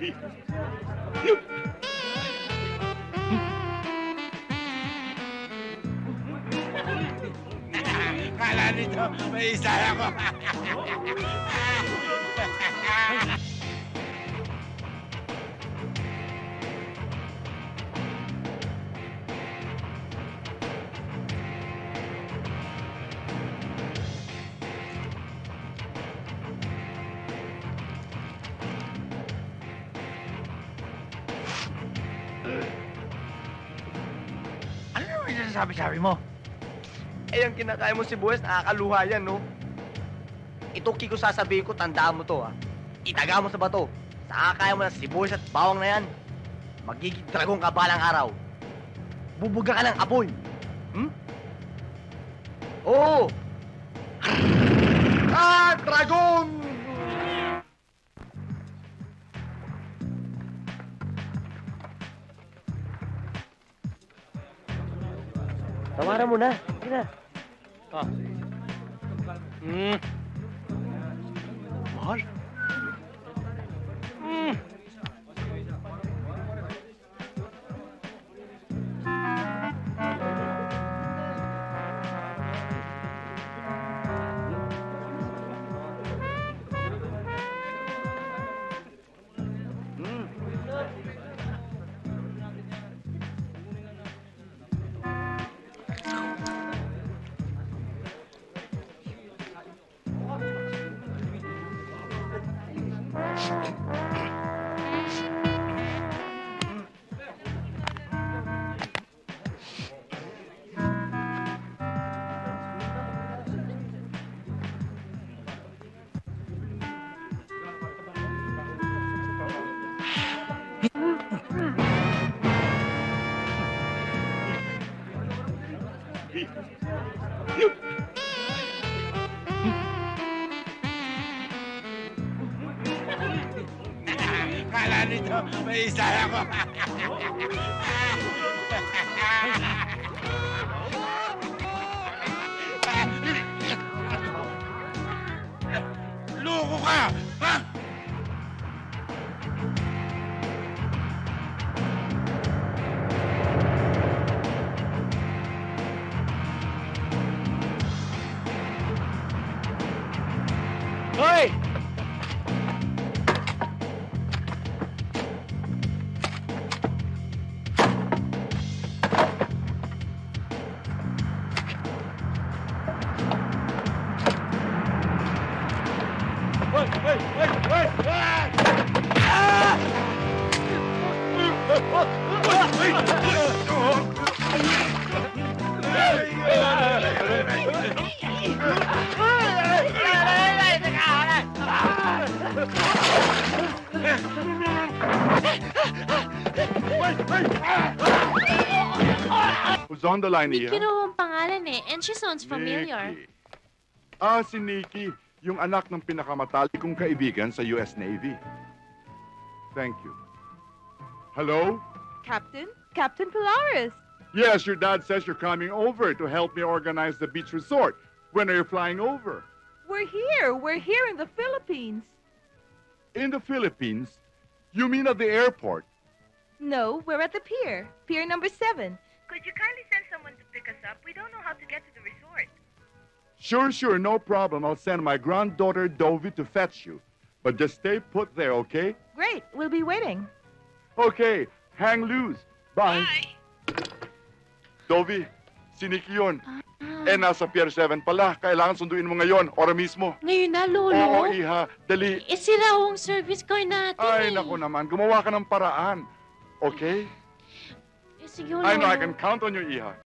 Kala nito, may isa ako. Ano naman yung sinasabi-sabi mo? Eh, ang kinakaya mo si Buwes, nakakaluha yan, no? Ito, Kiko, sasabihin ko, tandaan mo to, ha? Itaga mo sa bato. Saka kaya mo na si Buwes at bawang na yan. Magiging dragon ka balang araw. Bubuga ka ng apoy. Hmm? Oo! Ah, dragon! Tawaran mo na. Sige na. Ah. Mahal? Kala nito, may isa ako. Loko ka! Ha? Hoy! Who's on the line, Nikki Iha? raw ang pangalan eh, and she sounds familiar. Nikki. Ah, si Nikki, yung anak ng pinakamatalik kong kaibigan sa US Navy. Thank you. Hello? Captain? Captain Polaris. Yes, your dad says you're coming over to help me organize the beach resort. When are you flying over? We're here. We're here in the Philippines. In the Philippines? You mean at the airport? No, we're at the pier. Pier number 7. Could you kindly send someone to pick us up? We don't know how to get to the resort. Sure, no problem. I'll send my granddaughter Dovie to fetch you. But just stay put there, okay? Great. We'll be waiting. Okay, hang loose. Bye. Dovie, si Nikki yun. Eh, nasa Pier 7 pala. Kailangan sunduin mo ngayon, ora mismo. Ngayon na, Lolo? Oo, Iha. Dali. Eh, sira ang service car natin Ay, eh. naku naman. Gumawa ka ng paraan. Okay? Eh, sige, Lolo. I know I can count on you, Iha.